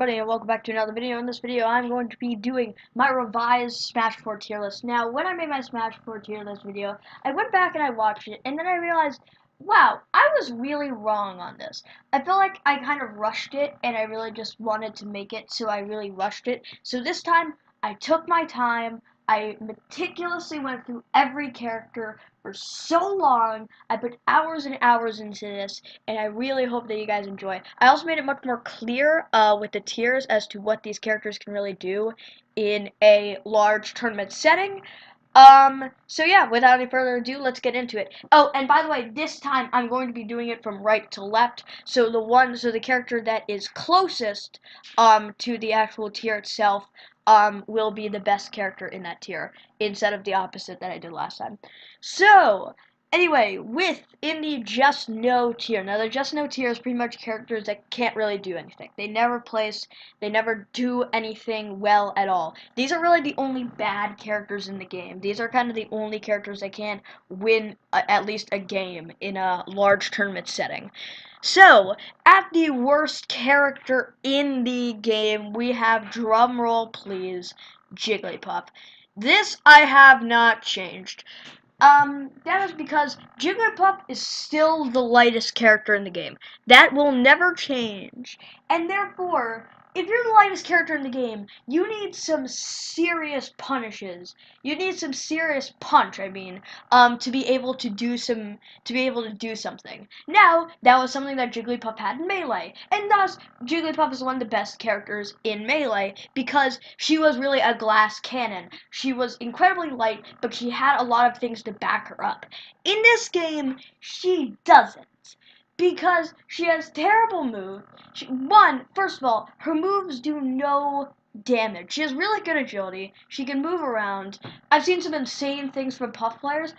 everybody, and welcome back to another video. In this video, I'm going to be doing my revised Smash 4 tier list. Now, when I made my Smash 4 tier list video, I went back and I watched it, and then I realized, wow, I was really wrong on this. I feel like I kind of rushed it, and I really just wanted to make it, so I really rushed it. So this time, I took my time. I meticulously went through every character for so long. I put hours and hours into this, and I really hope that you guys enjoy. I also made it much more clear with the tiers as to what these characters can really do in a large tournament setting. So yeah, without any further ado, let's get into it. Oh, and by the way, this time I'm going to be doing it from right to left. So the character that is closest to the actual tier itself will be the best character in that tier instead of the opposite that I did last time. So, anyway, in the Just No tier. Now, the Just No tier is pretty much characters that can't really do anything. They never place, they never do anything well at all. These are really the only bad characters in the game. These are kind of the only characters that can win at least a game in a large tournament setting. So, at the worst character in the game, we have, drumroll please, Jigglypuff. This I have not changed. That is because Jigglypuff is still the lightest character in the game. That will never change. And therefore, if you're the lightest character in the game, you need some serious punishes. You need some serious punch, I mean, to be able to do something. Now, that was something that Jigglypuff had in Melee, and thus, Jigglypuff is one of the best characters in Melee, because she was really a glass cannon. She was incredibly light, but she had a lot of things to back her up. In this game, she doesn't. Because she has terrible moves. First of all, her moves do no damage. She has really good agility. She can move around. I've seen some insane things from Puff players,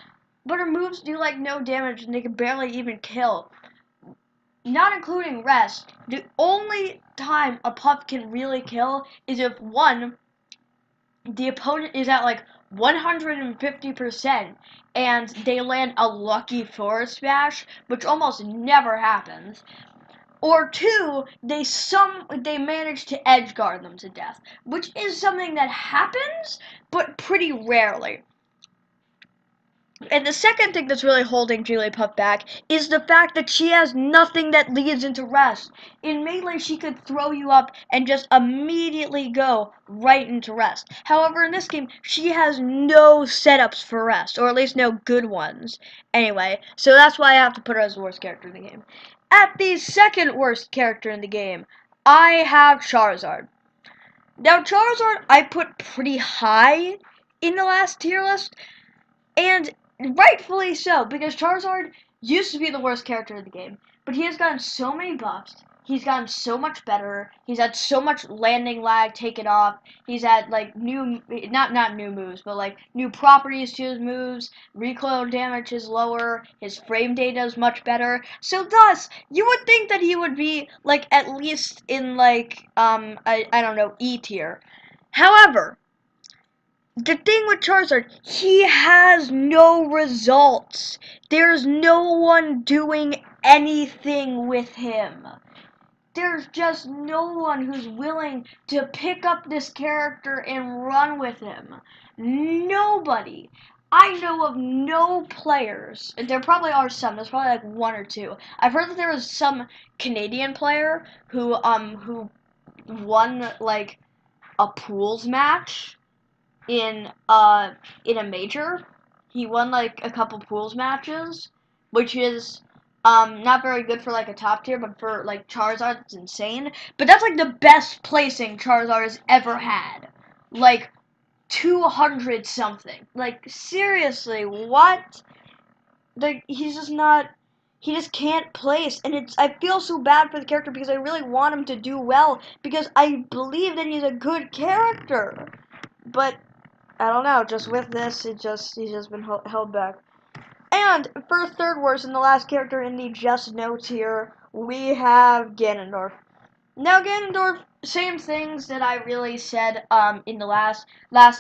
but her moves do like no damage and they can barely even kill. Not including rest, the only time a Puff can really kill is if the opponent is at like 150% and they land a lucky forward smash, which almost never happens. Or two, they manage to edge guard them to death, which is something that happens, but pretty rarely. And the second thing that's really holding Jigglypuff back is the fact that she has nothing that leads into rest. In Melee, she could throw you up and just immediately go right into rest. However, in this game, she has no setups for rest, or at least no good ones. Anyway, so that's why I have to put her as the worst character in the game. At the second worst character in the game, I have Charizard. Now, Charizard I put pretty high in the last tier list, and rightfully so, because Charizard used to be the worst character in the game, but he has gotten so many buffs. He's gotten so much better. He's had so much landing lag taken off. He's had like not new moves, but like new properties to his moves. Recoil damage is lower. His frame data is much better. So thus, you would think that he would be like at least in like I don't know, E tier. However, the thing with Charizard, he has no results. There's no one doing anything with him. There's just no one who's willing to pick up this character and run with him. Nobody. I know of no players. There probably are some. There's probably like one or two. I've heard that there was some Canadian player who won like a pools match in a major. He won like a couple pools matches, which is not very good for like a top tier, but for like Charizard it's insane. But that's like the best placing Charizard has ever had. Like 200 something. Like seriously, what? Like he's just not, he just can't place, and I feel so bad for the character because I really want him to do well because I believe that he's a good character. But I don't know, just with this, he's just been held back. And for third worst and the last character in the Just No tier, we have Ganondorf. Now Ganondorf, same things that I really said in the last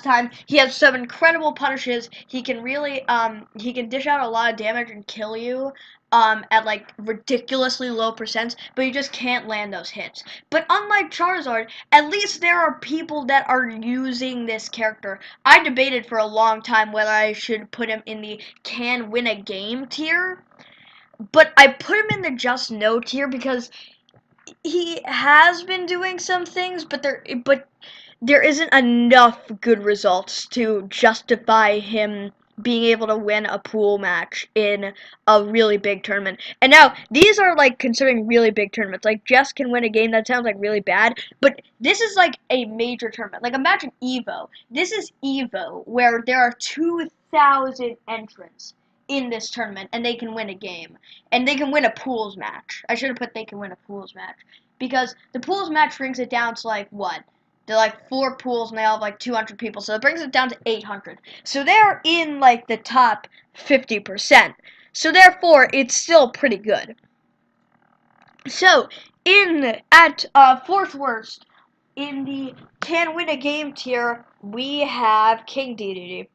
time. He has some incredible punishes. He can really he can dish out a lot of damage and kill you. at like ridiculously low percents, but you just can't land those hits. But unlike Charizard, at least there are people that are using this character. I debated for a long time whether I should put him in the can win a game tier, but I put him in the just no tier because he has been doing some things, but there isn't enough good results to justify him being able to win a pool match in a really big tournament. And now, these are, like, considering really big tournaments. Like, Jess can win a game that sounds, like, really bad, but this is, like, a major tournament. Like, imagine EVO. This is EVO, where there are 2,000 entrants in this tournament, and they can win a game. And they can win a pools match. I should have put they can win a pools match. Because the pools match brings it down to, like, what? They're like 4 pools and they all have like 200 people, so it brings it down to 800. So they're in like the top 50%. So therefore, it's still pretty good. So at fourth worst in the can win a game tier, we have King Dedede.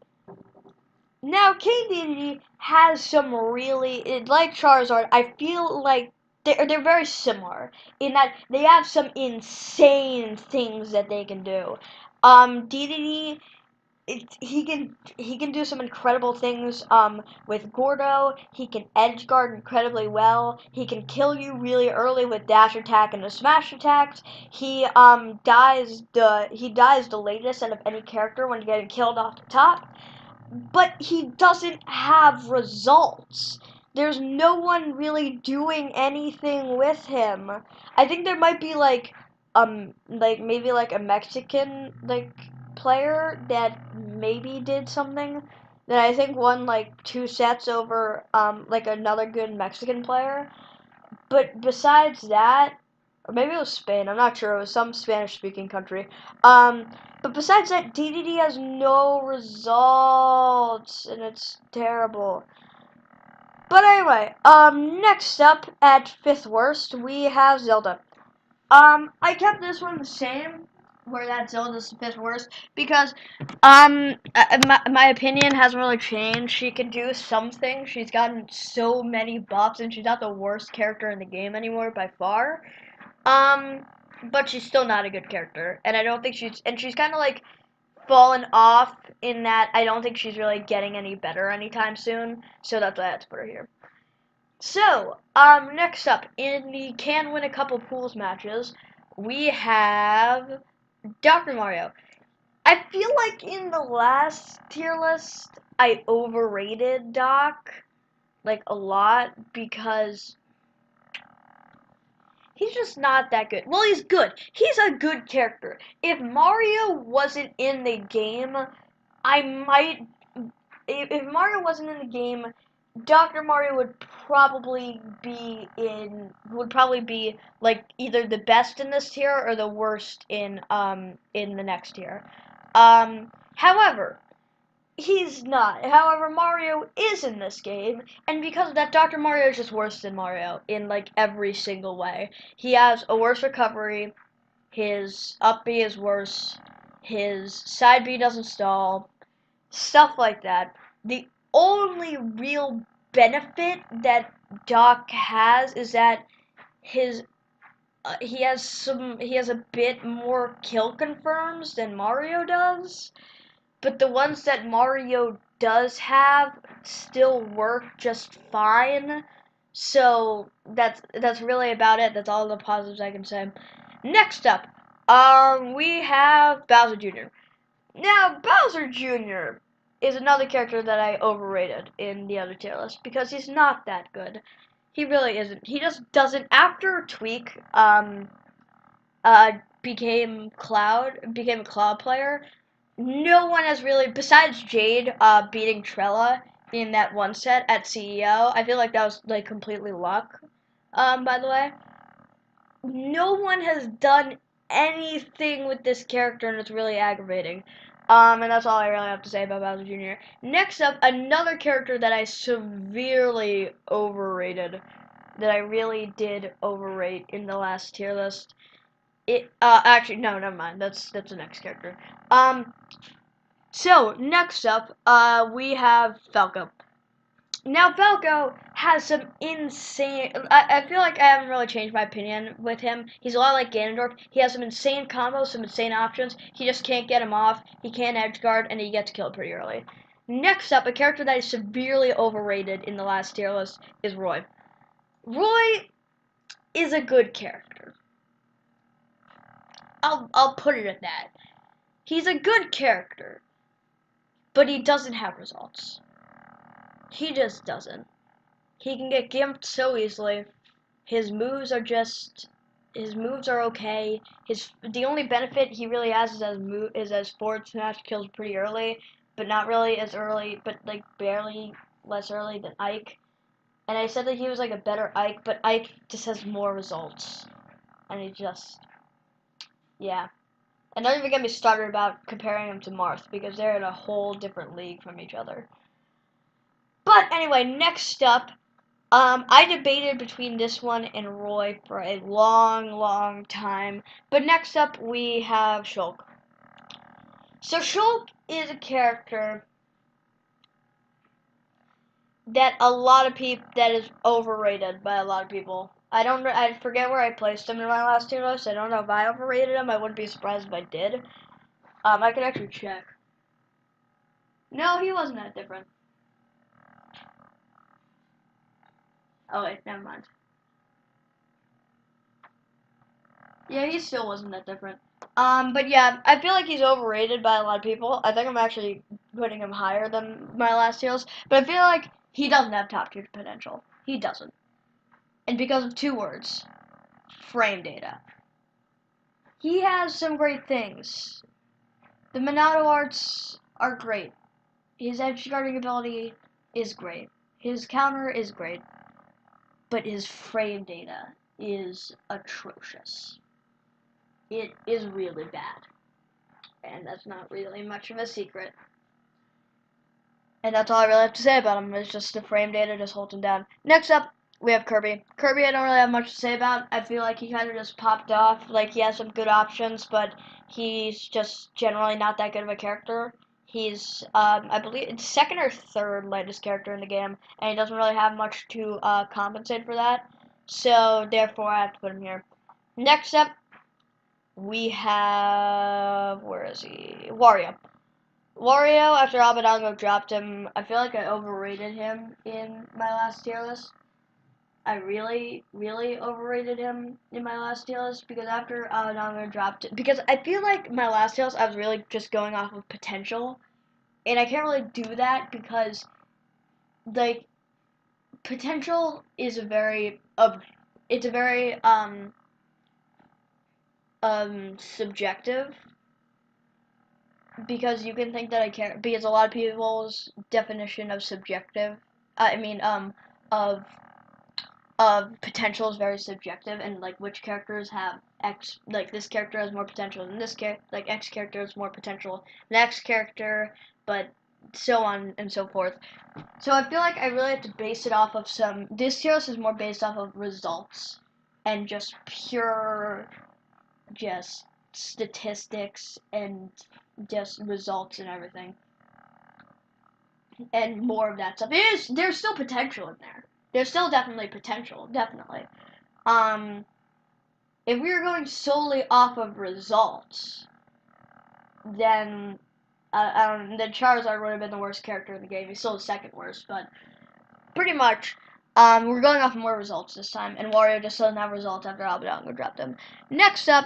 Now, King Dedede has some really, like Charizard, I feel like they're very similar in that they have some insane things that they can do. Dedede, he can do some incredible things. With Gordo, he can edge guard incredibly well. He can kill you really early with dash attack and a smash attacks. He dies the latest out of any character when getting killed off the top. But he doesn't have results. There's no one really doing anything with him. I think there might be like maybe like a Mexican like player that maybe did something that I think won like 2 sets over like another good Mexican player. But besides that, or maybe it was Spain, I'm not sure, it was some Spanish speaking country. But besides that, Dedede has no results, and it's terrible. But anyway, next up at 5th worst, we have Zelda. I kept this one the same, where that Zelda's the 5th worst, because, my opinion hasn't really changed. She can do something. She's gotten so many buffs, and she's not the worst character in the game anymore by far. But she's still not a good character, and I don't think she's kind of like fallen off in that I don't think she's really getting any better anytime soon, so that's why I had to put her here. So, next up, in the can win a couple pools matches, we have Dr. Mario. I feel like in the last tier list, I overrated Doc, like, a lot, because he's just not that good. Well, he's good. He's a good character. If Mario wasn't in the game, I might... If Mario wasn't in the game, Dr. Mario would probably be like either the best in this tier or the worst in the next tier. However, he's not. However, Mario is in this game, and because of that, Dr. Mario is just worse than Mario in like every single way. He has a worse recovery, his up B is worse, his side B doesn't stall, stuff like that. The only real benefit that Doc has is that his he has a bit more kill confirms than Mario does, but the ones that Mario does have still work just fine. So that's really about it. That's all the positives I can say. Next up, we have Bowser Jr. Now, Bowser Jr. is another character that I overrated in the other tier list because he's not that good. He really isn't. He just doesn't. After Tweak became a Cloud player, no one has really, besides Jade beating Trella in that one set at CEO. I feel like that was like completely luck. By the way, no one has done anything with this character, and it's really aggravating. And that's all I really have to say about Bowser Jr. Next up, another character that I severely overrated, that I really did overrate in the last tier list. Actually, no, never mind. That's the next character. So, next up, we have Falco. Now, Falco has some insane. I feel like I haven't really changed my opinion with him. He's a lot like Ganondorf. He has some insane combos, some insane options. He just can't get him off. He can't edge guard, and he gets killed pretty early. Next up, a character that is severely overrated in the last tier list is Roy. Roy is a good character. I'll put it at that. He's a good character, but he doesn't have results. He just doesn't. He can get gimped so easily. His moves are okay. The only benefit he really has is as forward smash kills pretty early, but not really as early, but like barely less early than Ike. And I said that he was like a better Ike, but Ike just has more results. And yeah. And don't even get me started about comparing him to Marth, because they're in a whole different league from each other. But anyway, next up, I debated between this one and Roy for a long, long time. But next up, we have Shulk. So Shulk is a character that is overrated by a lot of people. I forget where I placed him in my last tier list. I don't know if I overrated him. I wouldn't be surprised if I did. I can actually check. No, he wasn't that different. Oh wait, never mind. Yeah, he still wasn't that different. But yeah, I feel like he's overrated by a lot of people. I think I'm actually putting him higher than my last tier list. But I feel like he doesn't have top tier potential. He doesn't. And because of two words. Frame data. He has some great things. The Monado arts are great. His edge guarding ability is great. His counter is great. But his frame data is atrocious. It is really bad. And that's not really much of a secret. And that's all I really have to say about him, is just the frame data just holds him down. Next up, we have Kirby. Kirby I don't really have much to say about. I feel like he kind of just popped off. Like, he has some good options, but he's just generally not that good of a character. He's, I believe, second or third latest character in the game, and he doesn't really have much to compensate for that. So, therefore, I have to put him here. Next up, we have, where is he? Wario. Wario, after Abendango dropped him, I feel like I overrated him in my last tier list. I really, really overrated him in my last tier list, because after Abendango dropped it, because I feel like my last tier list, I was really just going off of potential, and I can't really do that, because, like, potential is it's a very, subjective, because you can think that I care, because a lot of people's definition of of potential is very subjective, and like which characters have X, like this character has more potential than this character, like X character has more potential than X character, but so on and so forth. So I feel like I really have to base it off of this tier list is more based off of results and just pure, just statistics and just results and everything, and more of that stuff. There's still potential in there. There's still definitely potential, definitely. If we were going solely off of results, then then Charizard would have been the worst character in the game. He's still the second worst, but pretty much, we're going off of more results this time, and Wario just doesn't have results after Abendango dropped him. Next up,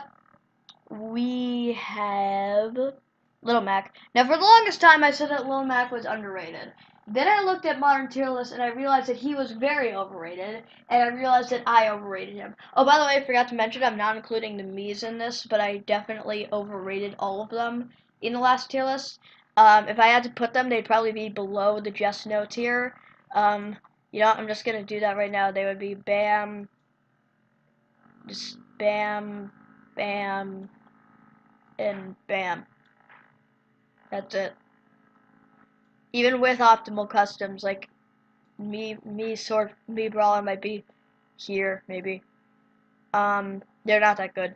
we have Little Mac. Now, for the longest time, I said that Little Mac was underrated. Then I looked at Modern Tier List, and I realized that he was very overrated, and I realized that I overrated him. Oh, by the way, I forgot to mention, I'm not including the Miis in this, but I definitely overrated all of them in the last tier list. If I had to put them, they'd probably be below the Just No tier. I'm just going to do that right now. They would be Bam, just Bam, Bam, and Bam. That's it. Even with optimal customs, like me Brawler might be here, maybe. They're not that good.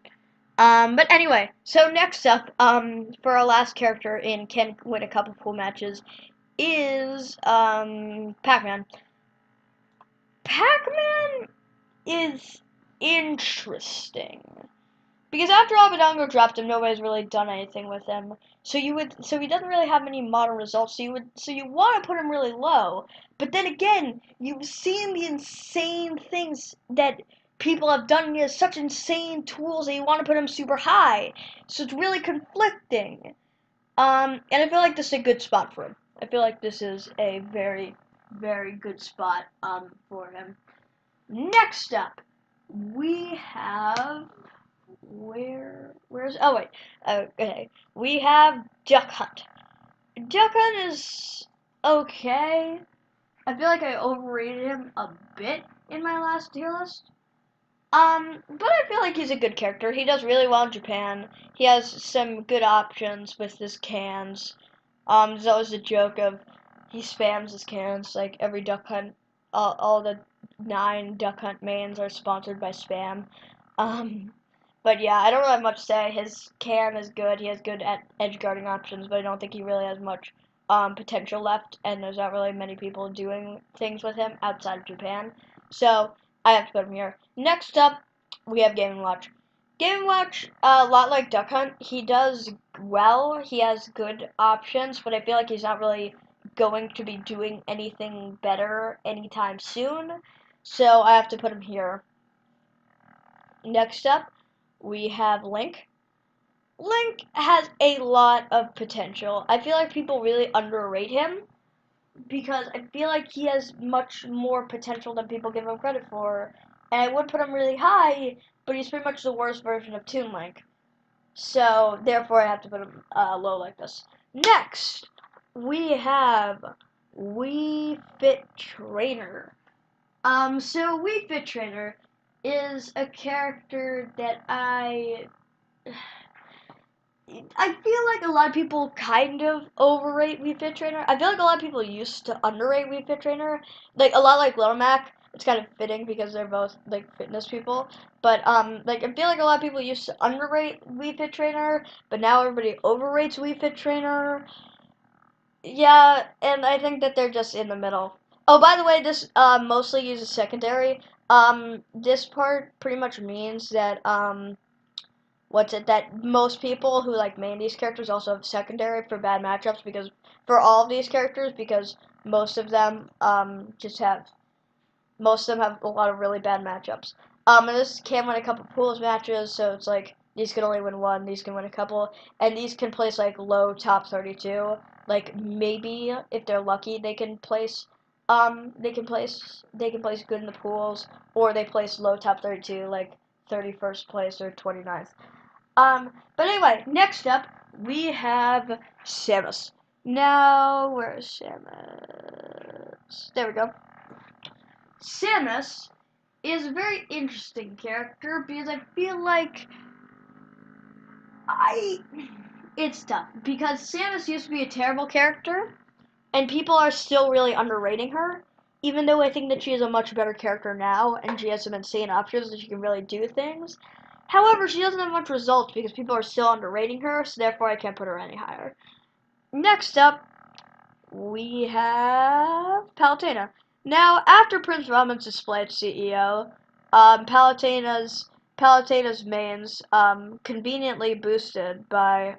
But anyway, so next up, for our last character in Can Win a Couple Pool Matches is, Pac-Man. Pac-Man is interesting. Because after Abadongo dropped him, nobody's really done anything with him. So he doesn't really have many modern results. So you want to put him really low. But then again, you've seen the insane things that people have done. He has such insane tools that you want to put him super high. So it's really conflicting. And I feel like this is a good spot for him. I feel like this is a very, very good spot for him. Next up, we have where's oh wait okay, we have Duck Hunt. Duck Hunt is okay. I feel like I overrated him a bit in my last tier list. But I feel like he's a good character. He does really well in Japan. He has some good options with his cans. There's always a joke of he spams his cans. Like every Duck Hunt, all the 9 Duck Hunt mains are sponsored by Spam. But yeah, I don't really have much to say. His can is good. He has good edge guarding options, but I don't think he really has much potential left. And there's not really many people doing things with him outside of Japan. So I have to put him here. Next up, we have Game & Watch. Game & Watch, a lot like Duck Hunt, he does well. He has good options, but I feel like he's not really going to be doing anything better anytime soon. So I have to put him here. Next up, we have Link. Link has a lot of potential. I feel like people really underrate him because I feel like he has much more potential than people give him credit for. And I would put him really high, but he's pretty much the worst version of Toon Link. So, therefore, I have to put him low like this. Next, we have Wii Fit Trainer. So Wii Fit Trainer is a character that I feel like a lot of people kind of overrate Wii Fit Trainer. I feel like a lot of people used to underrate Wii Fit Trainer. Like, a lot like Little Mac. It's kind of fitting because they're both, like, fitness people. But, like, I feel like a lot of people used to underrate Wii Fit Trainer, but now everybody overrates Wii Fit Trainer. Yeah, and I think that they're just in the middle. Oh, by the way, this, mostly uses secondary. This part pretty much means that, that most people who like main these characters also have secondary for bad matchups because for all of these characters because most of them have a lot of really bad matchups. And this can win a couple pools matches, so it's like these can only win one, these can win a couple, and these can place like low top 32. Like maybe if they're lucky they can place they can place good in the pools, or they place low top 32 like 31st place or 29th. But anyway, next up, we have Samus. Now, where is Samus? There we go. Samus is a very interesting character because I feel like it's tough because Samus used to be a terrible character and people are still really underrating her, even though I think that she is a much better character now and she has some insane options and she can really do things. However, she doesn't have much results because people are still underrating her, so therefore I can't put her any higher. Next up, we have Palutena. Now, after Prince Ramen's display at CEO, Palutena's mains conveniently boosted by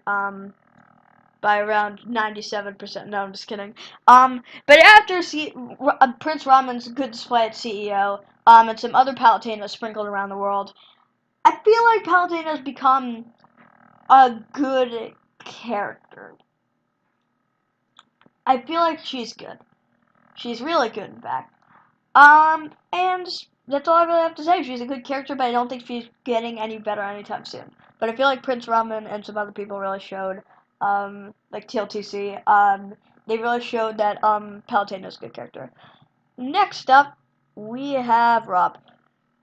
around 97%. No, I'm just kidding. But after Prince Ramen's good display at CEO, and some other Palutenas sprinkled around the world, I feel like Palutena has become a good character. I feel like she's good. She's really good, in fact. And that's all I really have to say. She's a good character, but I don't think she's getting any better anytime soon. But I feel like Prince Ramen and some other people really showed, like TLTC, they really showed that, Palutena's a good character. Next up, we have Rob.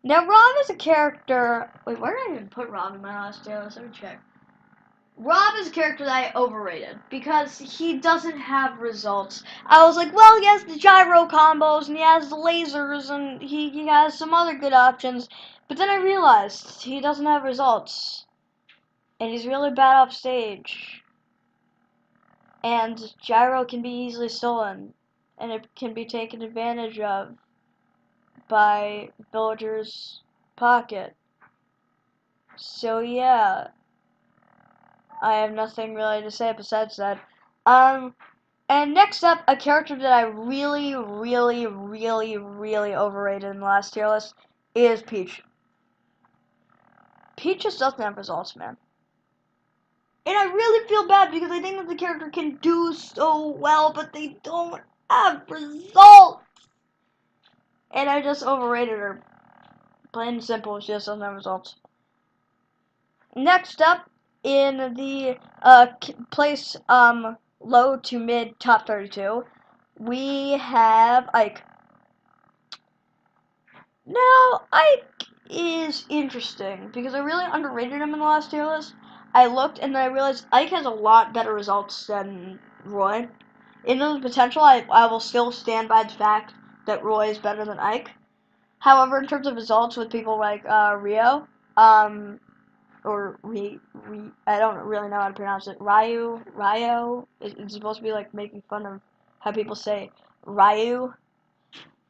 Now, Rob is a character. Wait, where did I even put Rob in my last tier list? Let me check. Rob is a character that I overrated because he doesn't have results. I was like, well, he has the gyro combos and he has the lasers and he has some other good options. But then I realized he doesn't have results. And he's really bad off stage. And gyro can be easily stolen. And it can be taken advantage of by Villager's Pocket. So yeah, I have nothing really to say besides that. And next up, a character that I really overrated in the last tier list is Peach. Peach just doesn't have results, man. And I really feel bad because I think that the character can do so well, but they don't have results. And I just overrated her. Plain and simple, she just doesn't have results. Next up, in the place low to mid top 32, we have Ike. Now, Ike is interesting because I really underrated him in the last tier list. I looked and then I realized Ike has a lot better results than Roy. In terms of potential, I will still stand by the fact that Roy is better than Ike. However, in terms of results with people like Rio, or I don't really know how to pronounce it. Ryo. It's supposed to be like making fun of how people say Ryu,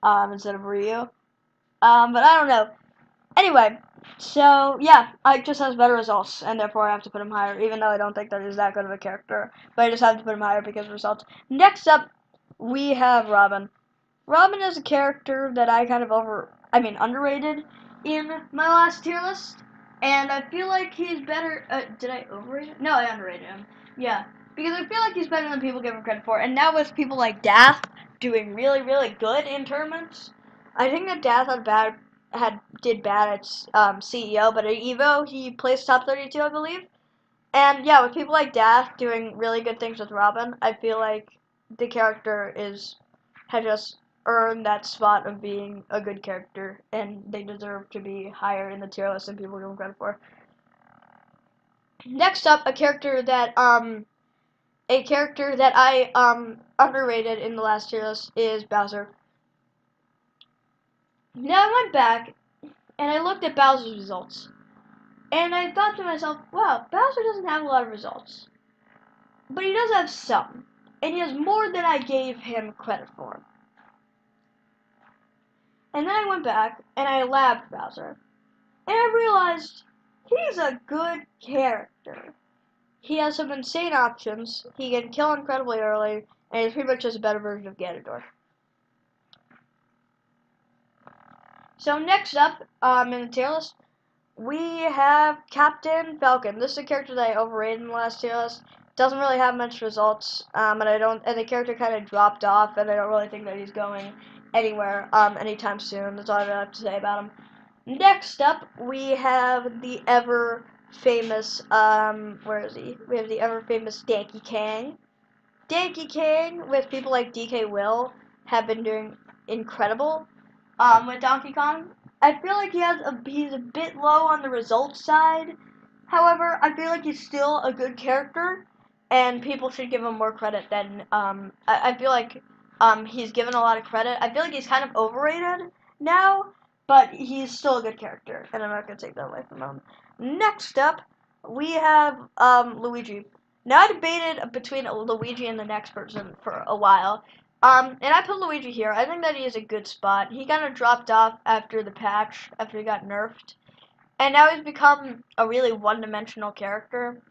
instead of Ryu. But I don't know. Anyway, so yeah, Ike just has better results, and therefore I have to put him higher, even though I don't think that he's that good of a character. But I just have to put him higher because of results. Next up, we have Robin. Robin is a character that I kind of underrated in my last tier list. And I feel like he's better. Did I overrate him? No, I underrated him. Yeah, because I feel like he's better than people give him credit for. And now with people like Dath doing really good in tournaments, I think that Dath did bad at CEO, but at Evo he placed top 32, I believe. And yeah, with people like Dath doing really good things with Robin, I feel like the character has just earned that spot of being a good character, and they deserve to be higher in the tier list than people give them credit for. Next up, a character that I underrated in the last tier list is Bowser. Now I went back and I looked at Bowser's results, and I thought to myself, wow, Bowser doesn't have a lot of results, but he does have some, and he has more than I gave him credit for. And then I went back and I labbed Bowser. And I realized he's a good character. He has some insane options. He can kill incredibly early, and he's pretty much just a better version of Ganondorf. So next up, in the tier list, we have Captain Falcon. This is a character that I overrated in the last tier list. Doesn't really have much results, and the character kind of dropped off, and I don't really think that he's going anywhere anytime soon. That's all I have to say about him. Next up, we have the ever famous, where is he? We have the ever famous Danky Kang. Danky Kang, with people like DK Will, have been doing incredible, with Donkey Kong. I feel like he's a bit low on the results side. However, I feel like he's still a good character, and people should give him more credit than, I feel like, he's given a lot of credit. I feel like he's kind of overrated now, but he's still a good character, and I'm not going to take that away from him. Next up, we have Luigi. Now, I debated between Luigi and the next person for a while, and I put Luigi here. I think that he is a good spot. He kind of dropped off after the patch, after he got nerfed, and now he's become a really one-dimensional character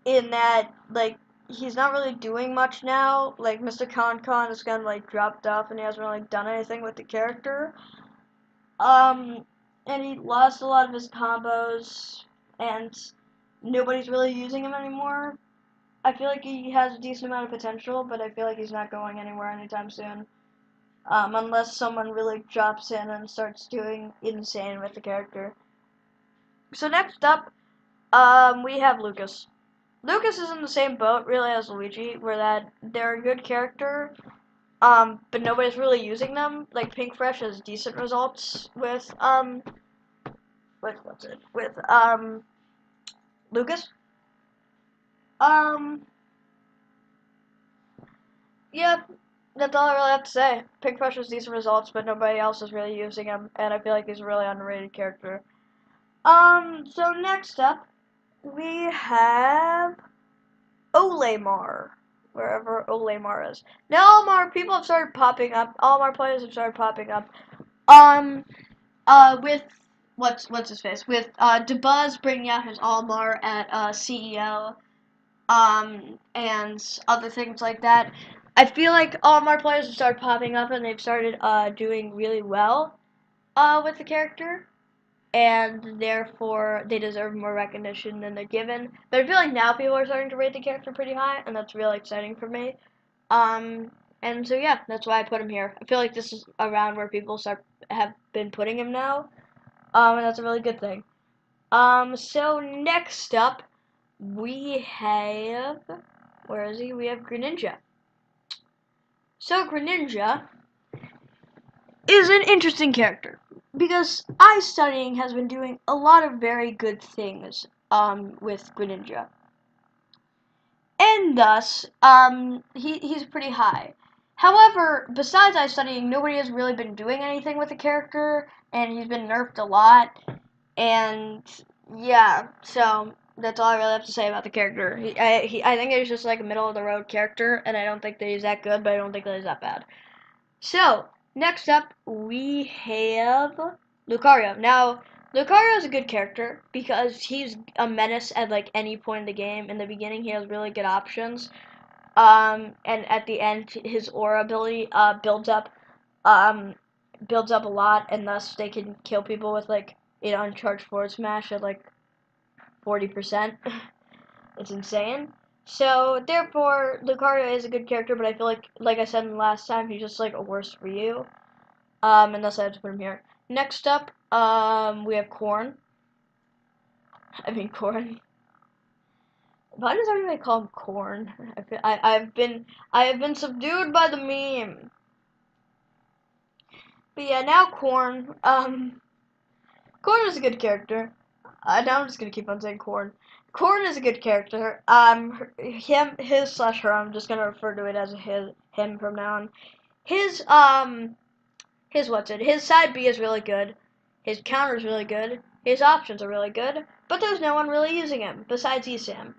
in that, like, he's not really doing much now. Like, Mr. Con has kind of, like, dropped off, and he hasn't really done anything with the character. And he lost a lot of his combos, and nobody's really using him anymore. I feel like he has a decent amount of potential, but I feel like he's not going anywhere anytime soon. Unless someone really drops in and starts doing insane with the character. So next up, we have Lucas. Lucas is in the same boat, really, as Luigi, where that they're a good character, but nobody's really using them. Like, Pink Fresh has decent results with Lucas. Yeah, that's all I really have to say. Pink Fresh has decent results, but nobody else is really using him, and I feel like he's a really underrated character. So next up, we have Olimar. wherever Olimar is. Now Olimar, people have started popping up. Olimar players have started popping up. With what's his face? With DeBuzz bringing out his Olimar at CEO, and other things like that. I feel like Olimar players have started popping up and they've started doing really well with the character, and therefore they deserve more recognition than they're given. But I feel like now people are starting to rate the character pretty high, and that's really exciting for me. And so yeah, that's why I put him here. I feel like this is around where people have been putting him now, and that's a really good thing. So next up, we have, where is he? We have Greninja. So Greninja is an interesting character because Ice Studying has been doing a lot of very good things with Greninja, and thus he's pretty high. However, besides Ice Studying, nobody has really been doing anything with the character, and he's been nerfed a lot. And yeah, so that's all I really have to say about the character. I think he's just like a middle of the road character, and I don't think that he's that good, but I don't think that he's that bad. So next up, we have Lucario. Now, Lucario is a good character because he's a menace at like any point in the game. In the beginning, he has really good options, and at the end, his aura ability builds up a lot, and thus they can kill people with like uncharged forward smash at like 40%. It's insane. So therefore, Lucario is a good character, but I feel like I said last time, he's just like a worse for you. And thus I have to put him here. Next up, we have Corn. Corn. Why does everybody call him Corn? I have been subdued by the meme. But yeah, now Corn. Corn is a good character. Now I'm just gonna keep on saying Corn. Corn is a good character. His/her. I'm just gonna refer to it as him from now on. His His side B is really good. His counter is really good. His options are really good. But there's no one really using him besides Esam.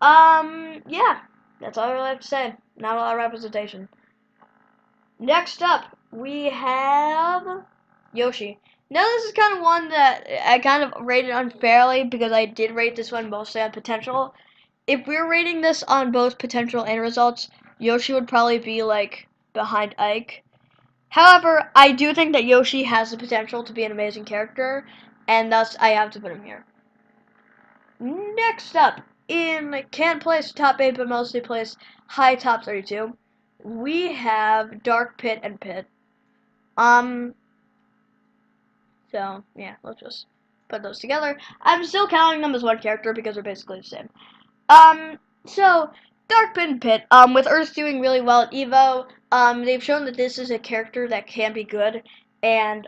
Yeah, that's all I really have to say. Not a lot of representation. Next up, we have Yoshi. Now this is kind of one that I kind of rated unfairly because I did rate this one mostly on potential. If we're rating this on both potential and results, Yoshi would probably be like behind Ike. However, I do think that Yoshi has the potential to be an amazing character, and thus I have to put him here. Next up, in can't place top 8 but mostly place high top 32, we have Dark Pit and Pit. So, yeah, let's just put those together. I'm still counting them as one character because they're basically the same. So, Dark Pit and Pit, with Earth doing really well at EVO, they've shown that this is a character that can be good and,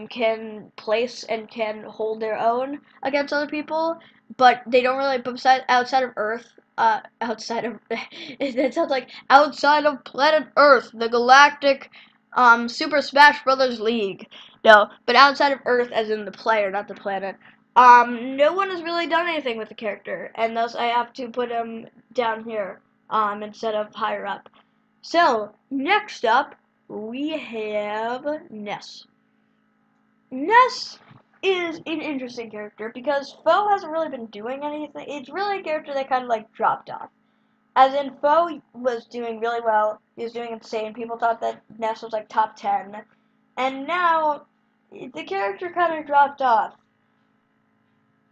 can place and can hold their own against other people, but they don't really, outside of Earth, outside of, it sounds like outside of planet Earth, the galactic, Super Smash Brothers League. No, but outside of Earth, as in the player, not the planet, no one has really done anything with the character, and thus I have to put him down here, instead of higher up. So, next up, we have Ness. Ness is an interesting character because Foe hasn't really been doing anything. It's really a character that kind of like dropped off. As in, Foe was doing really well. He was doing insane. People thought that Ness was like top 10. And now, the character kind of dropped off.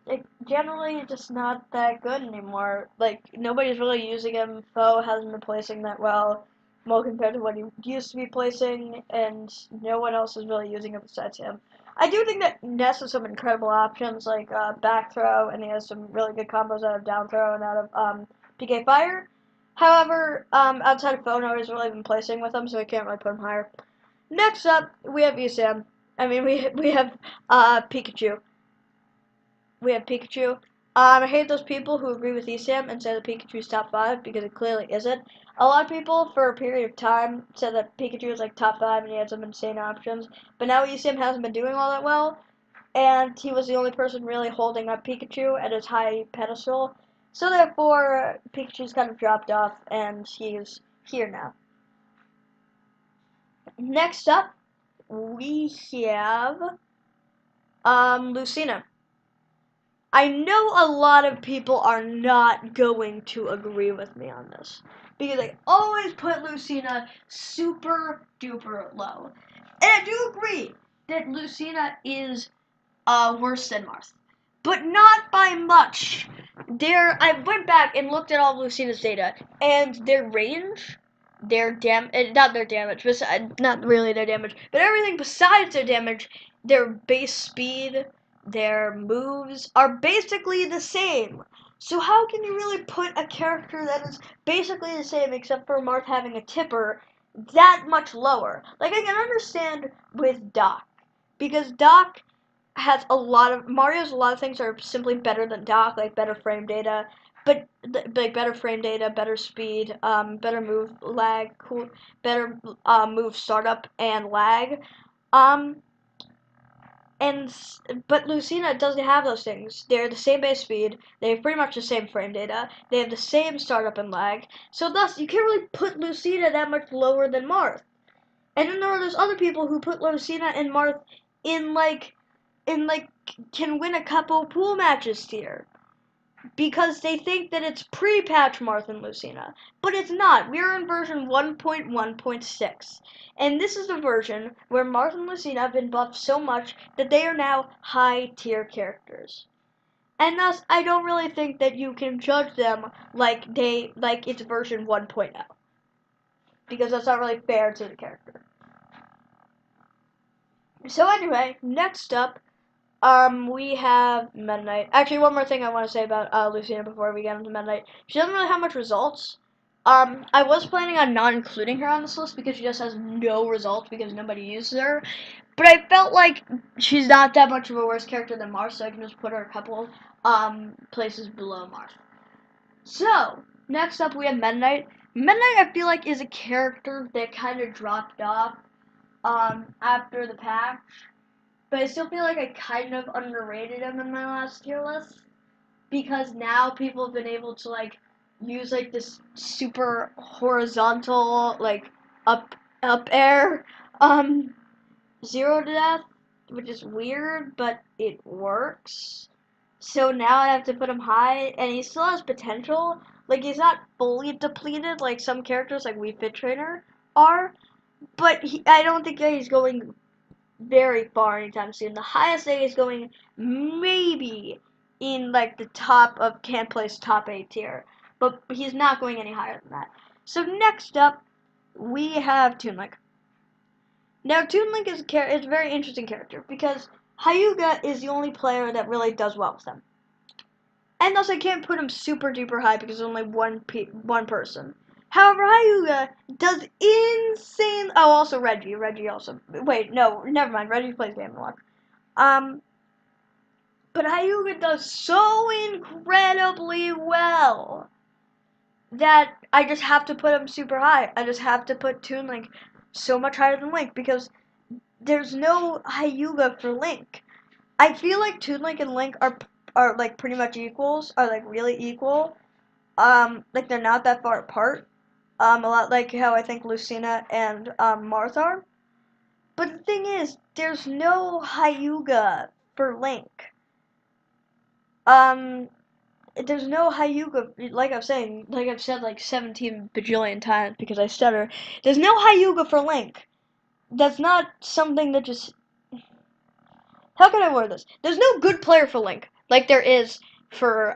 Like, generally just not that good anymore. Like, nobody's really using him. Foe hasn't been placing that well compared to what he used to be placing, and no one else is really using him besides him. I do think that Ness has some incredible options, like back throw, and he has some really good combos out of down throw and out of PK Fire. However, outside of Foe, nobody's really been placing with him, so I can't really put him higher. Next up, we have Esam. We have Pikachu. We have Pikachu. I hate those people who agree with Esam and say that Pikachu's top 5 because it clearly isn't. A lot of people, for a period of time, said that Pikachu was like top 5 and he had some insane options. But now Esam hasn't been doing all that well, and he was the only person really holding up Pikachu at his high pedestal. So therefore, Pikachu's kind of dropped off, and he's here now. Next up, we have Lucina. I know a lot of people are not going to agree with me on this because I always put Lucina super duper low. And I do agree that Lucina is worse than Marth, but not by much. I went back and looked at all of Lucina's data, and their range, not their damage, not really their damage, but everything besides their damage, their base speed, their moves are basically the same. So how can you really put a character that is basically the same except for Marth having a tipper that much lower? Like, I can understand with Doc, because Doc has Mario's a lot of things are simply better than Doc, like better frame data, but like better frame data, better speed, better move lag, better move startup and lag, um, and but Lucina doesn't have those things. They're the same base speed. They have pretty much the same frame data. They have the same startup and lag. So thus, you can't really put Lucina that much lower than Marth. And then there's other people who put Lucina and Marth in like can win a couple pool matches tier because they think that it's pre-patch Marth and Lucina, but it's not. We're in version 1.1.6, and this is the version where Marth and Lucina have been buffed so much that they are now high tier characters. And thus, I don't really think that you can judge them like it's version 1.0, because that's not really fair to the character. So anyway, next up, we have Meta Knight. Actually, one more thing I want to say about Lucina before we get into Meta Knight. She doesn't really have much results. I was planning on not including her on this list because she just has no results because nobody uses her. But I felt like she's not that much of a worse character than Marth, so I can just put her a couple places below Marth. So, next up we have Meta Knight. Meta Knight, I feel like, is a character that kind of dropped off after the patch. But I still feel like I kind of underrated him in my last tier list because now people have been able to like use like this super horizontal like up air zero to death, which is weird, but it works. So now I have to put him high, and he still has potential. Like, he's not fully depleted like some characters like Wii Fit Trainer are, but I don't think that he's going very far anytime soon. The highest that he's going maybe in like the top of Canplay's top 8 tier, but he's not going any higher than that. So next up, we have Toon Link. Now, Toon Link is a very interesting character because Hyuga is the only player that really does well with him. And thus I can't put him super duper high because there's only one person. However, Hyuga does insane. Oh, also Reggie. Reggie also. Wait, no, never mind. Reggie plays Game & Watch. But Hyuga does so incredibly well that I just have to put him super high. I just have to put Toon Link so much higher than Link because there's no Hyuga for Link. I feel like Toon Link and Link are like pretty much equals, are like really equal. Like they're not that far apart. A lot like how I think Lucina and Marth are. But the thing is, there's no Hyuga for Link. There's no Hyuga, like I've said like 17 bajillion times because I stutter. There's no Hyuga for Link. That's not something that just. How can I word this? There's no good player for Link, like there is for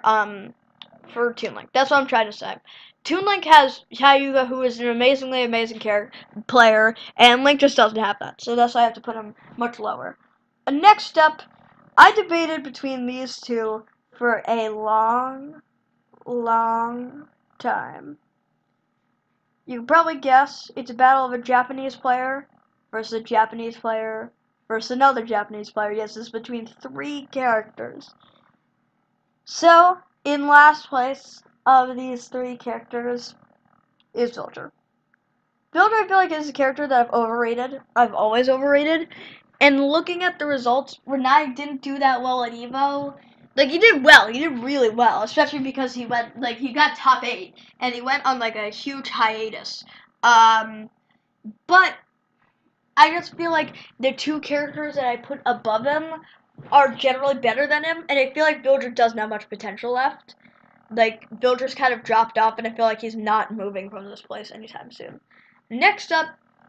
Toon Link. That's what I'm trying to say. Toon Link has Hyuga, who is an amazingly amazing player, and Link just doesn't have that. So that's why I have to put him much lower. Next up, I debated between these two for a long time. You can probably guess it's a battle of a Japanese player versus a Japanese player versus another Japanese player. Yes, this is between 3 characters. So, in last place of these 3 characters is Villager. Villager, I feel like, is a character that I've overrated. I've always overrated. And looking at the results, Renai didn't do that well at EVO. Like, he did well. He did really well, especially because he went, like, he got top 8, and he went on, like, a huge hiatus. But I just feel like the two characters that I put above him are generally better than him, and I feel like Villager doesn't have much potential left. Like, Villager's kind of dropped off, and I feel like he's not moving from this place anytime soon. Next up,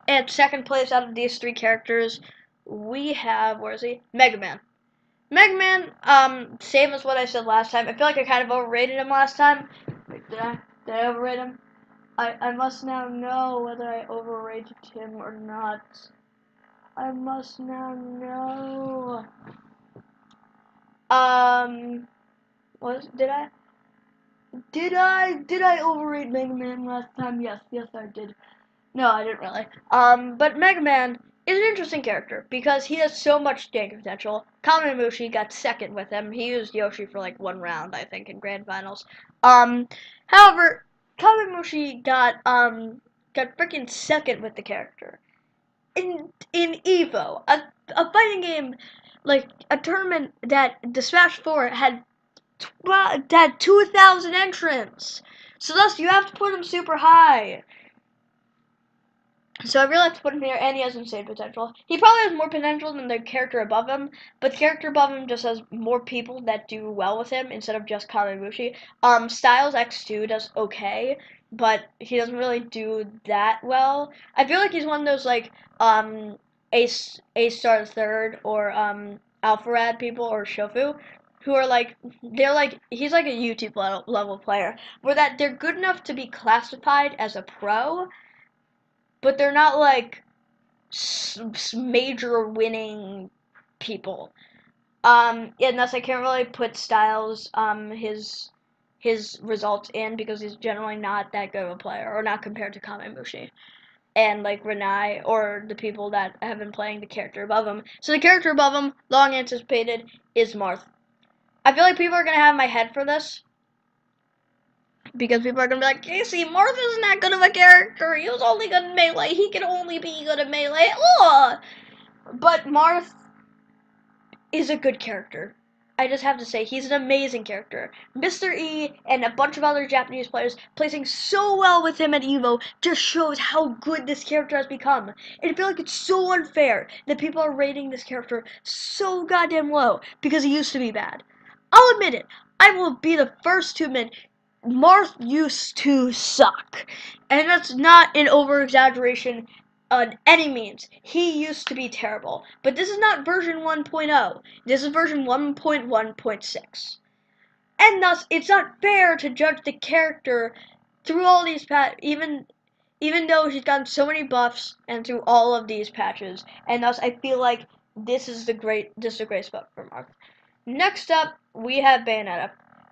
at second place out of these three characters, we have, where is he? Mega Man. Mega Man, same as what I said last time. I feel like I kind of overrated him last time. Wait, did I overrate him? I must now know whether I overrated him or not. I must now know. Did I? Did I overrate Mega Man last time? Yes, I did. No, I didn't really. But Mega Man is an interesting character because he has so much gank potential. Kamemushi got second with him. He used Yoshi for like one round, I think, in Grand Finals. However, Kamemushi got freaking second with the character. In Evo, a fighting game, like a tournament that the Smash 4 had 2,000 entrants. So thus you have to put him super high. So I really like to put him here, and he has insane potential. He probably has more potential than the character above him, but the character above him just has more people that do well with him instead of just Kamemushi. Styles X2 does okay, but he doesn't really do that well. I feel like he's one of those, like, A-Star Third or, Alpharad people or Shofu, who are like, he's like a YouTube level player, where that they're good enough to be classified as a pro, but they're not like major winning people. And thus I can't really put Styles his results in because he's generally not that good of a player, or not compared to Kamemushi and like Renai or the people that have been playing the character above him. So the character above him, long anticipated, is Marth. I feel like people are gonna have my head for this, because people are gonna be like, Casey, Marth isn't that good of a character. He was only good in Melee. He can only be good at Melee. Ugh! But Marth is a good character. I just have to say, he's an amazing character. Mr. E and a bunch of other Japanese players placing so well with him at EVO just shows how good this character has become. And I feel like it's so unfair that people are rating this character so goddamn low because he used to be bad. I'll admit it. I will be the first to admit Marth used to suck. And that's not an over-exaggeration on any means. He used to be terrible. But this is not version 1.0. This is version 1.1.6. And thus, it's not fair to judge the character through all these even though he's gotten so many buffs and through all of these patches. And thus, I feel like this is a great spot for Marth. Next up, we have Bayonetta.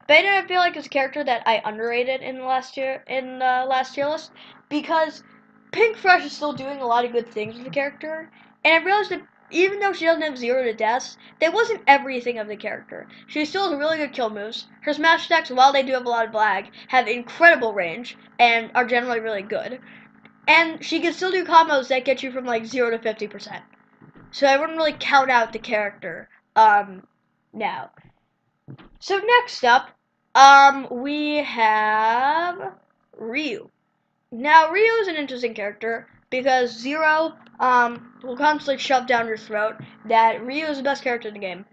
Bayonetta, I feel like, is a character that I underrated in the last tier list, because Pink Fresh is still doing a lot of good things with the character, and I realized that even though she doesn't have 0 to deaths, that wasn't everything of the character. She still has really good kill moves. Her smash attacks, while they do have a lot of lag, have incredible range and are generally really good. And she can still do combos that get you from like 0 to 50%. So I wouldn't really count out the character now. So next up, we have Ryu. Now, Ryu is an interesting character because Zero, will constantly shove down your throat that Ryu is the best character in the game.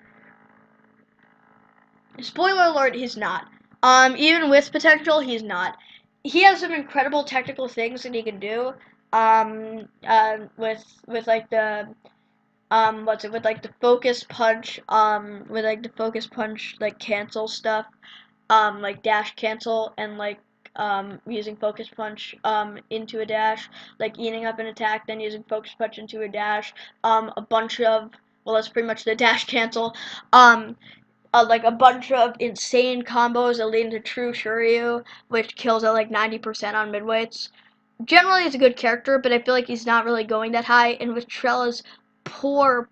Spoiler alert, he's not. Even with potential, he's not. He has some incredible technical things that he can do, with like the, with like the focus punch, like cancel stuff, like dash cancel, and like using focus punch into a dash, like eating up an attack, then using focus punch into a dash, a bunch of, well, that's pretty much the dash cancel, like a bunch of insane combos that lead into True Shuryu, which kills at like 90% on midweights. Generally, he's a good character, but I feel like he's not really going that high, and with Trella's poor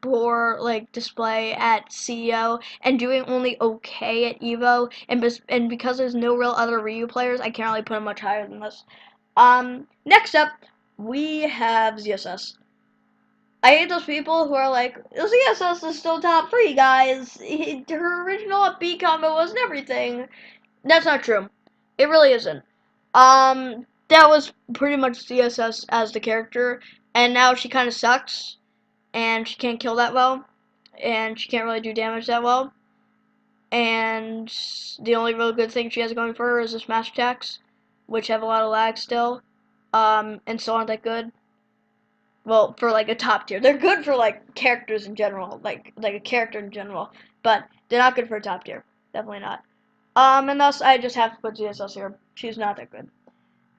like display at CEO and doing only okay at Evo, and because there's no real other Ryu players, I can't really put him much higher than this. Next up, we have ZSS. I hate those people who are like, ZSS is still top 3, guys. Her original up B combo wasn't everything. That's not true. It really isn't. That was pretty much ZSS as the character, and now she kind of sucks, and she can't kill that well, and she can't really do damage that well, and the only real good thing she has going for her is the smash attacks, which have a lot of lag still, and still aren't that good. Well, for like a top tier, they're good for like characters in general, like a character in general, but they're not good for a top tier. Definitely not. And thus I just have to put ZSS here. She's not that good.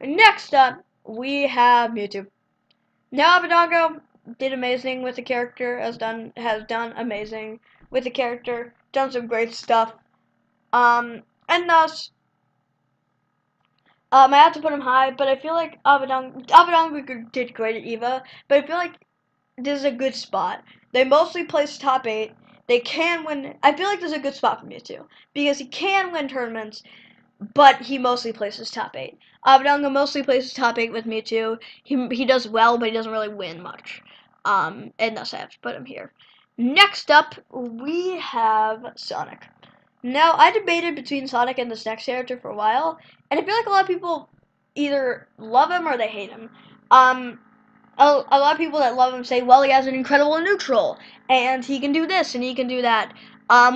Next up, we have Mewtwo. Now Abadango did amazing with the character, has done amazing with the character, done some great stuff. And thus, I have to put him high, but I feel like Abadango did great at EVA, but I feel like this is a good spot. They mostly place top 8. They can win. I feel like this is a good spot for Mewtwo, because he can win tournaments, but he mostly places top 8. Abadango mostly places top 8 with Mewtwo. He does well, but he doesn't really win much. And thus I have to put him here. Next up, we have Sonic. Now, I debated between Sonic and this next character for a while, and I feel like a lot of people either love him or they hate him. A lot of people that love him say, well, he has an incredible neutral, and he can do this, and he can do that.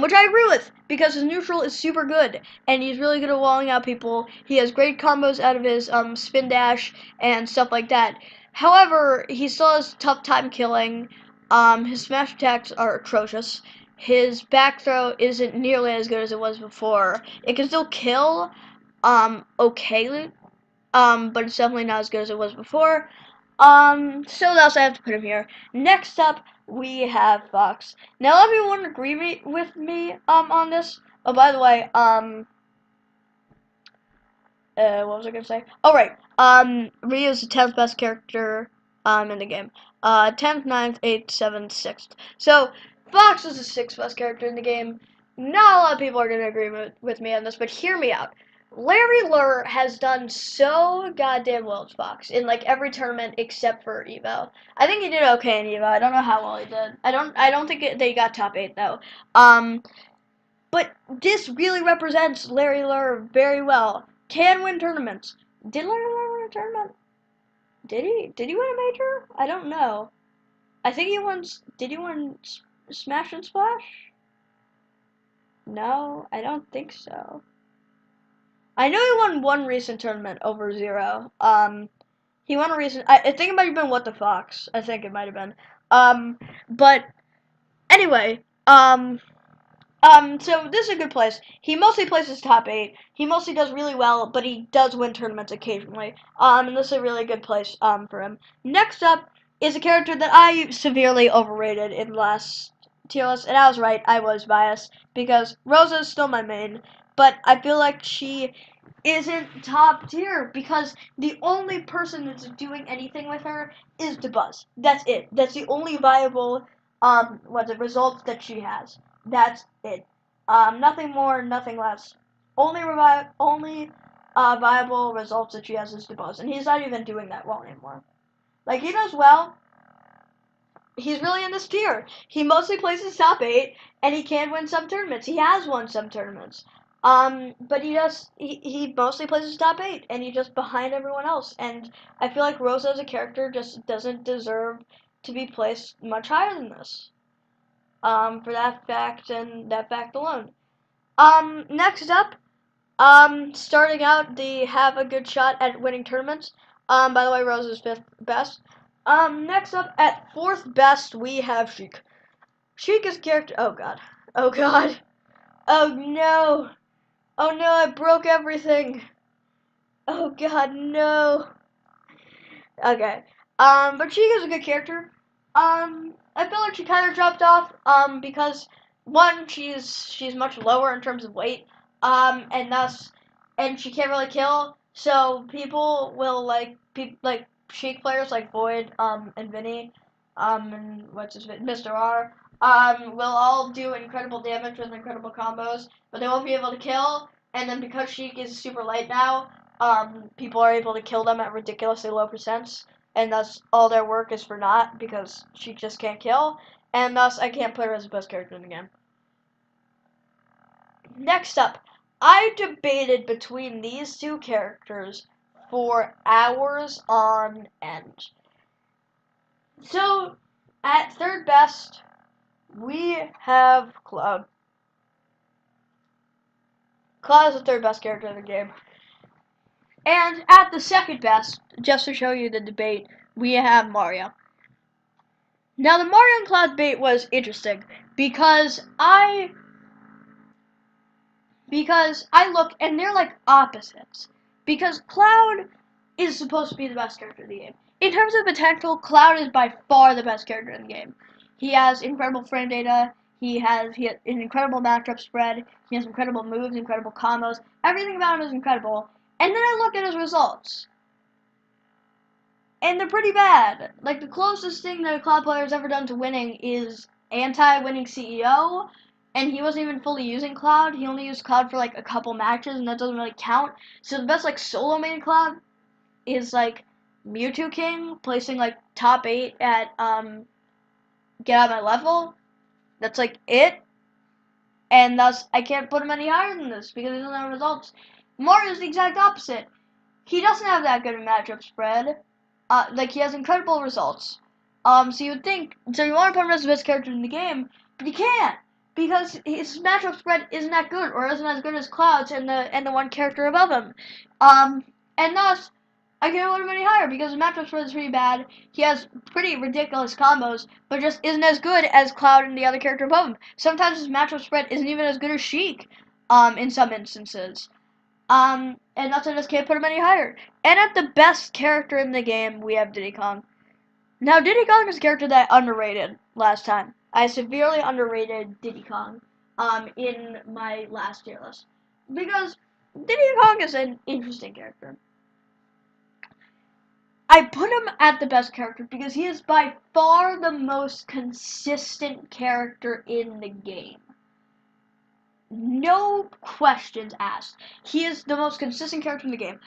Which I agree with, because his neutral is super good, and he's really good at walling out people. He has great combos out of his spin dash and stuff like that. However, he still has tough time killing. His smash attacks are atrocious. His back throw isn't nearly as good as it was before. It can still kill, okay, but it's definitely not as good as it was before. So that's I have to put him here. Next up, we have Fox. Now, a lot of people wouldn't agree with me, on this. Oh, by the way, what was I gonna say? Oh, right. Ryu's the 10th best character, in the game. 10th, 9th, 8th, 7th, 6th. So, Fox is the 6th best character in the game. Not a lot of people are gonna agree with me on this, but hear me out. Larry Lurr has done so goddamn well as Fox in like every tournament except for Evo. I think he did okay in Evo. I don't know how well he did. I don't think they got top 8 though. But this really represents Larry Lurr very well. Can win tournaments. Did Larry Lurr win a tournament? Did he? Did he win a major? I don't know. I think he won. Did he win Smash and Splash? No, I don't think so. I know he won one recent tournament over Zero. He won a recent. I think it might have been What the Fox. I think it might have been. But anyway, so this is a good place. He mostly places top 8. He mostly does really well, but he does win tournaments occasionally. And this is a really good place, for him. Next up is a character that I severely overrated in last tier list, and I was right. I was biased because Rosa is still my main, but I feel like she isn't top tier because the only person that's doing anything with her is Dabuz. That's it. That's the only viable result that she has. That's it. Nothing more, nothing less. Only viable results that she has is Dabuz, and he's not even doing that well anymore. Like, he does well. He's really in this tier. He mostly places top 8, and he can win some tournaments. He has won some tournaments. But he mostly places top 8, and he's just behind everyone else. And I feel like Rosa as a character just doesn't deserve to be placed much higher than this. For that fact and that fact alone. Next up, starting out, they have a good shot at winning tournaments. By the way, Rosa's 5th best. Next up, at 4th best, we have Sheik. Sheik is character. Oh god. Oh god. Oh no. Oh no, I broke everything. Oh god, no. Okay. But Sheik is a good character. I feel like she kind of dropped off. Because one, she's much lower in terms of weight. And she can't really kill. So people will like Sheik players like Void, and Vinny, and what's his name, Mr. R, will all do incredible damage with incredible combos, but they won't be able to kill. And then because Sheik is super light now, people are able to kill them at ridiculously low percents. and thus all their work is for naught because she just can't kill, and thus I can't put her as the best character in the game. Next up, I debated between these two characters for hours on end. So, at third best, we have Cloud. Cloud is the third best character in the game. And at the second best, just to show you the debate, we have Mario. Now, the Mario and Cloud debate was interesting because I look and they're like opposites. Because Cloud is supposed to be the best character in the game. In terms of potential, Cloud is by far the best character in the game. He has incredible frame data. He has an incredible matchup spread. He has incredible moves, incredible combos. Everything about him is incredible. And then I look at his results. And they're pretty bad. Like, the closest thing that a Cloud player has ever done to winning is anti-winning CEO. And he wasn't even fully using Cloud. He only used Cloud for, like, a couple matches, and that doesn't really count. So the best, like, solo main Cloud is, like, Mewtwo King, placing, like, top 8 at, Get Out of My Level. That's, like, it. And thus, I can't put him any higher than this, because he doesn't have results. Mario's the exact opposite. He doesn't have that good a matchup spread. Like, he has incredible results. So you would think, so you want to put him as the best character in the game, but you can't. Because his matchup spread isn't that good, or isn't as good as Cloud's and the one character above him. And thus, I can't put him any higher because his matchup spread is pretty bad. He has pretty ridiculous combos, but just isn't as good as Cloud and the other character above him. Sometimes his matchup spread isn't even as good as Sheik, in some instances. And thus I just can't put him any higher. And at the best character in the game, we have Diddy Kong. Now, Diddy Kong is a character that I underrated last time. I severely underrated Diddy Kong in my last tier list. Because Diddy Kong is an interesting character. I put him at the best character because he is by far the most consistent character in the game. No questions asked. He is the most consistent character in the game.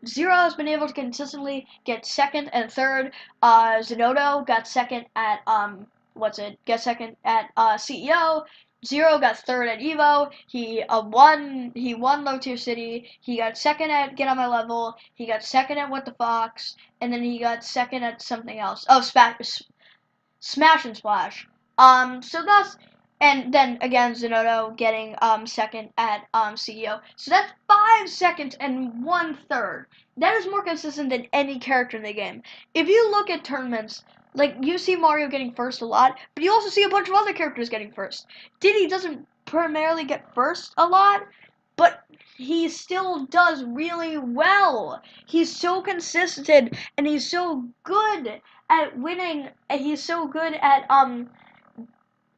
Zero has been able to consistently get second and third. Zenodo got second at CEO. Zero got third at Evo. He won Low Tier City. He got second at Get On My Level. He got second at What the Fox, and then he got second at something else. Oh, Smash and Splash. So thus, and then again Zenodo getting second at CEO. So that's 5 seconds and 1/3. That is more consistent than any character in the game. If you look at tournaments, like, you see Mario getting first a lot, but you also see a bunch of other characters getting first. Diddy doesn't primarily get first a lot, but he still does really well. He's so consistent, and he's so good at winning, and he's so good at,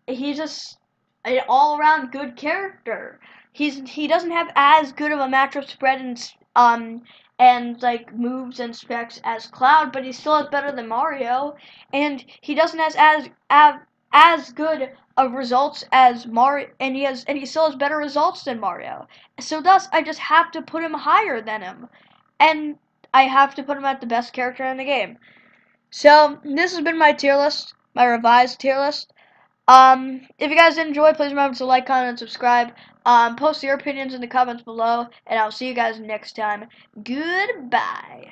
he's just an all-around good character. He doesn't have as good of a matchup spread and like moves and specs as Cloud, but he still has better than Mario, and he doesn't as good of results as Mario, and he still has better results than Mario. So thus, I just have to put him higher than him, and I have to put him at the best character in the game. So this has been my tier list, my revised tier list. If you guys did enjoy, please remember to like, comment, and subscribe. Post your opinions in the comments below, and I'll see you guys next time. Goodbye.